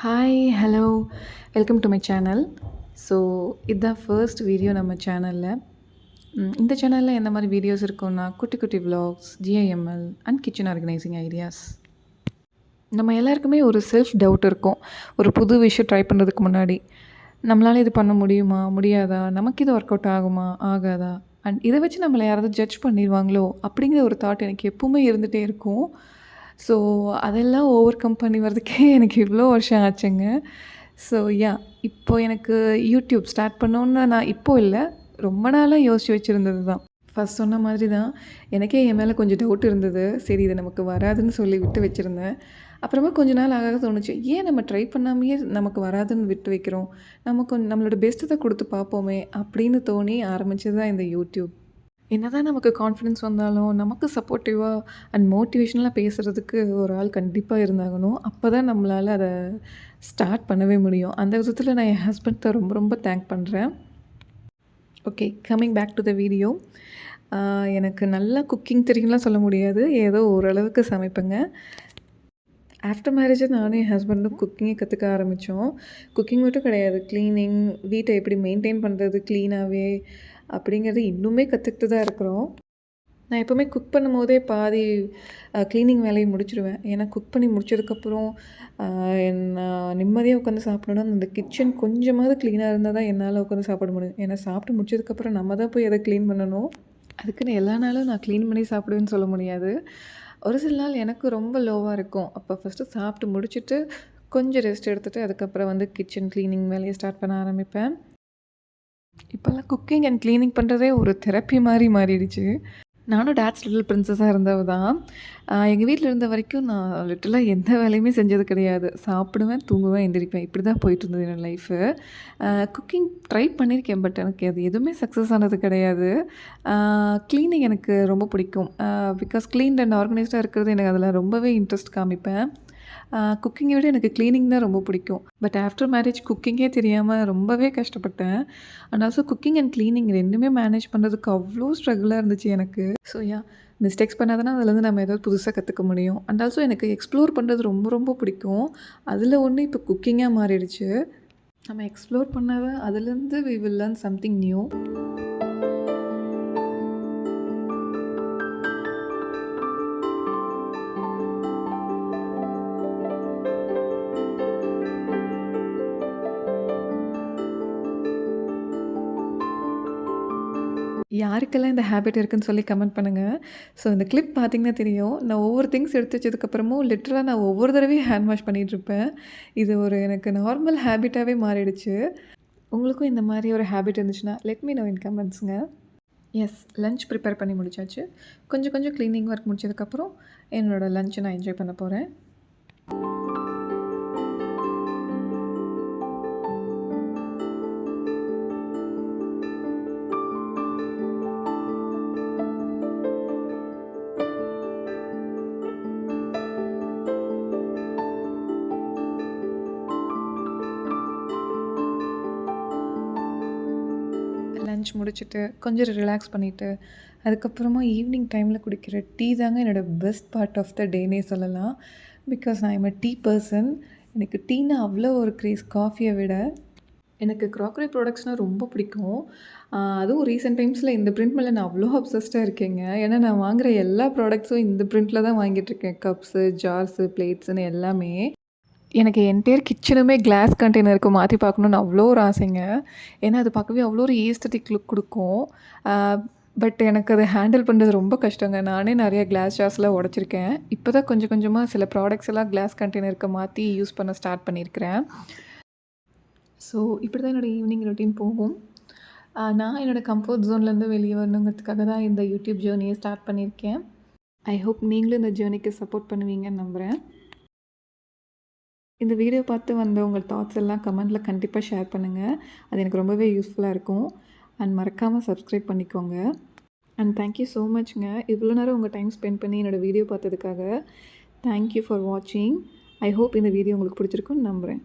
Hi hello welcome to my channel. So இதுதான் first video நம்ம சேனலில். இந்த சேனலில் எந்த மாதிரி வீடியோஸ் இருக்கும்னா குட்டி குட்டி vlogs, GIML and kitchen organising ideas. நம்ம எல்லாருக்குமே ஒரு செல்ஃப் டவுட் இருக்கும். ஒரு புது விஷயம் ட்ரை பண்ணுறதுக்கு முன்னாடி நம்மளால் இது பண்ண முடியுமா, முடியாதா, நமக்கு இது ஒர்க் அவுட் ஆகுமா, ஆகாதா, அண்ட் இதை வச்சு நம்மளை யாராவது ஜட்ஜ் பண்ணிடுவாங்களோ அப்படிங்கிற ஒரு தாட் எனக்கு எப்பவுமே இருந்துகிட்டே இருக்கும். ஸோ அதெல்லாம் ஓவர் கம் பண்ணி வரதுக்கே எனக்கு இவ்வளோ வருஷம் ஆச்சுங்க. ஸோ இப்போது எனக்கு யூடியூப் ஸ்டார்ட் பண்ணோன்னு நான் இப்போது இல்லை, ரொம்ப நாளாக யோசித்து வச்சுருந்தது தான். ஃபஸ்ட் சொன்ன மாதிரி தான் எனக்கே என் மேலே கொஞ்சம் டவுட் இருந்தது. சரி இது நமக்கு வராதுன்னு சொல்லி விட்டு வச்சுருந்தேன். அப்புறமா கொஞ்ச நாள் ஆக தோணுச்சு, ஏன் நம்ம ட்ரை பண்ணாமையே நமக்கு வராதுன்னு விட்டு வைக்கிறோம், நமக்கு நம்மளோட பெஸ்ட்டை தான் கொடுத்து பார்ப்போமே அப்படின்னு தோணி ஆரம்பிச்சது தான் இந்த யூடியூப். என்னதான் நமக்கு கான்ஃபிடென்ஸ் வந்தாலும் நமக்கு சப்போர்ட்டிவாக அண்ட் மோட்டிவேஷனலாக பேசுகிறதுக்கு ஒரு ஆள் கண்டிப்பாக இருந்தாகணும். அப்போ தான் நம்மளால் அதை ஸ்டார்ட் பண்ணவே முடியும். அந்த விதத்தில் நான் என் ஹஸ்பண்ட்கிட்ட ரொம்ப ரொம்ப தேங்க் பண்ணுறேன். Okay, coming back to the video. எனக்கு நல்லா குக்கிங் தெரியும்லாம் சொல்ல முடியாது, ஏதோ ஓரளவுக்கு சமைப்பேங்க. ஆஃப்டர் மேரேஜ் நானும் என் ஹஸ்பண்டும் குக்கிங்கே கற்றுக்க ஆரம்பித்தோம். குக்கிங் மட்டும் கிடையாது, க்ளீனிங், வீட்டை எப்படி மெயின்டைன் பண்ணுறது க்ளீனாகவே அப்படிங்கிறது இன்னுமே கற்றுக்கிட்டு தான் இருக்கிறோம். நான் எப்போவுமே குக் பண்ணும்போதே பாதி க்ளீனிங் வேலையை முடிச்சிடுவேன். ஏன்னா குக் பண்ணி முடிச்சதுக்கப்புறம் நான் நிம்மதியாக உட்காந்து சாப்பிடணுன்னா அந்த கிச்சன் கொஞ்சமாவது க்ளீனாக இருந்தால் தான் என்னால் உட்காந்து சாப்பிட முடியும். ஏன்னா சாப்பிட்டு முடிச்சதுக்கப்புறம் நம்ம தான் போய் எதை க்ளீன் பண்ணணும். அதுக்குன்னு எல்லா நாளும் நான் க்ளீன் பண்ணி சாப்பிடுவேன்னு சொல்ல முடியாது. ஒரு சில நாள் எனக்கு ரொம்ப லோவாக இருக்கும். அப்போ ஃபஸ்ட்டு சாப்பிட்டு முடிச்சுட்டு கொஞ்சம் ரெஸ்ட் எடுத்துகிட்டு அதுக்கப்புறம் வந்து கிச்சன் க்ளீனிங் வேலையை ஸ்டார்ட் பண்ண ஆரம்பிப்பேன். இப்போல்லாம் குக்கிங் அண்ட் க்ளீனிங் பண்ணுறதே ஒரு தெரப்பி மாதிரி மாறிடுச்சு. நானும் டாட்ஸ் லிட்டில் பிரின்சஸாக இருந்தவ தான். எங்கள் வீட்டில் இருந்த வரைக்கும் நான் லிட்டலாக எந்த வேலையுமே செஞ்சது கிடையாது. சாப்பிடுவேன், தூங்குவேன், எந்திரிப்பேன், இப்படி தான் போயிட்டுருந்தது என்னோடய லைஃபு. குக்கிங் ட்ரை பண்ணியிருக்கேன், பட் எனக்கு அது எதுவுமே சக்ஸஸ் ஆனது கிடையாது. க்ளீனிங் எனக்கு ரொம்ப பிடிக்கும். பிகாஸ் க்ளீன் அண்ட் ஆர்கனைஸ்டாக இருக்கிறது எனக்கு அதில் ரொம்பவே இன்ட்ரெஸ்ட் காமிப்பேன். குக்கிங்கை விட எனக்கு க்ளீனிங் தான் ரொம்ப பிடிக்கும். பட் ஆஃப்டர் மேரேஜ் குக்கிங்கே தெரியாமல் ரொம்பவே கஷ்டப்பட்டேன். And also cooking and cleaning ரெண்டுமே மேனேஜ் பண்ணுறதுக்கு அவ்வளோ ஸ்ட்ரகிளாக இருந்துச்சு எனக்கு. ஸோ மிஸ்டேக்ஸ் பண்ணாதானே அதுலேருந்து நம்ம ஏதாவது புதுசாக கற்றுக்க முடியும். அண்ட் ஆல்சோ எனக்கு எக்ஸ்ப்ளோர் பண்ணுறது ரொம்ப ரொம்ப பிடிக்கும். அதில் ஒன்று இப்போ குக்கிங்காக மாறிடுச்சு. நம்ம எக்ஸ்ப்ளோர் பண்ணாதான் அதுலேருந்து we will learn something new. யாருக்கெல்லாம் இந்த ஹேபிட் இருக்குன்னு சொல்லி கமெண்ட் பண்ணுங்கள். ஸோ இந்த கிளிப் பார்த்திங்கன்னா தெரியும், நான் ஒவ்வொரு திங்ஸ் எடுத்து வச்சதுக்கப்புறமும் லிட்டரலாக நான் ஒவ்வொரு தடவையும் ஹேண்ட் வாஷ் பண்ணிகிட்ருப்பேன். இது ஒரு எனக்கு நார்மல் ஹேபிட்டாகவே மாறிடுச்சு. உங்களுக்கும் இந்த மாதிரி ஒரு ஹேபிட் இருந்துச்சுன்னா லெட் மீ நோ இன் கமெண்ட்ஸுங்க. எஸ், லன்ச் ப்ரிப்பேர் பண்ணி முடிச்சாச்சு. கொஞ்சம் கொஞ்சம் க்ளீனிங் ஒர்க் முடிச்சதுக்கப்புறம் என்னோடய லன்ச்சை நான் என்ஜாய் பண்ண போகிறேன். லன்ச் முடிச்சுட்டு கொஞ்சம் ரிலாக்ஸ் பண்ணிவிட்டு அதுக்கப்புறமா ஈவினிங் டைமில் குடிக்கிற டீ தாங்க என்னோடய பெஸ்ட் பார்ட் ஆஃப் த டேனே சொல்லலாம். பிகாஸ் நான் எம் டீ பர்சன். எனக்கு டீனா அவ்வளோ ஒரு க்ரேஸ் காஃபியை விட. எனக்கு க்ராக்கரி ப்ராடக்ட்ஸ்னால் ரொம்ப பிடிக்கும். அதுவும் ரீசெண்ட் டைம்ஸில் இந்த பிரிண்ட் மேலே நான் அவ்வளோ அப்சஸ்டாக இருக்கேங்க. ஏன்னா நான் வாங்குகிற எல்லா ப்ராடக்ட்ஸும் இந்த பிரிண்ட்டில் தான் வாங்கிட்டுருக்கேன். கப்ஸு, ஜார்ஸு, பிளேட்ஸுன்னு எல்லாமே. எனக்கு என்டையர் கிச்சனுமே கிளாஸ் கண்டெய்னருக்கு மாற்றி பார்க்கணுன்னு அவ்வளோ ஒரு ஆசைங்க. ஏன்னா அது பார்க்கவே அவ்வளோ ஒரு ஏஸ்தட்டிக் லுக் கொடுக்கும். பட் எனக்கு அதை ஹேண்டில் பண்ணுறது ரொம்ப கஷ்டங்க. நானே நிறைய கிளாஸ் ஜார்ஸ்லாம் உடச்சிருக்கேன். இப்போ தான் கொஞ்சம் கொஞ்சமாக சில ப்ராடக்ட்ஸ் எல்லாம் கிளாஸ் கண்டெய்னருக்கு மாற்றி யூஸ் பண்ண ஸ்டார்ட் பண்ணியிருக்கிறேன். ஸோ இப்படி தான் என்னோடய ஈவினிங் ரொட்டீன் போகும். நான் என்னோடய கம்ஃபர்ட் ஜோன்லேருந்து வெளியே வரணுங்கிறதுக்காக தான் இந்த யூடியூப் ஜேர்னியை ஸ்டார்ட் பண்ணியிருக்கேன். ஐ ஹோப் நீங்களும் இந்த ஜேர்னிக்கு சப்போர்ட் பண்ணுவீங்கன்னு நம்புகிறேன். இந்த வீடியோ பார்த்து வந்த உங்கள் தாட்ஸ் எல்லாம் கமெண்ட்டில் கண்டிப்பாக ஷேர் பண்ணுங்கள். அது எனக்கு ரொம்பவே யூஸ்ஃபுல்லாக இருக்கும். அண்ட் மறக்காமல் சப்ஸ்கிரைப் பண்ணிக்கோங்க. அண்ட் தேங்க்யூ ஸோ மச்ங்க, இவ்வளோ நேரம் உங்கள் டைம் ஸ்பெண்ட் பண்ணி என்னோடய வீடியோ பார்த்ததுக்காக. தேங்க்யூ ஃபார் வாட்சிங். ஐ ஹோப் இந்த வீடியோ உங்களுக்கு பிடிச்சிருக்குன்னு நம்புகிறேன்.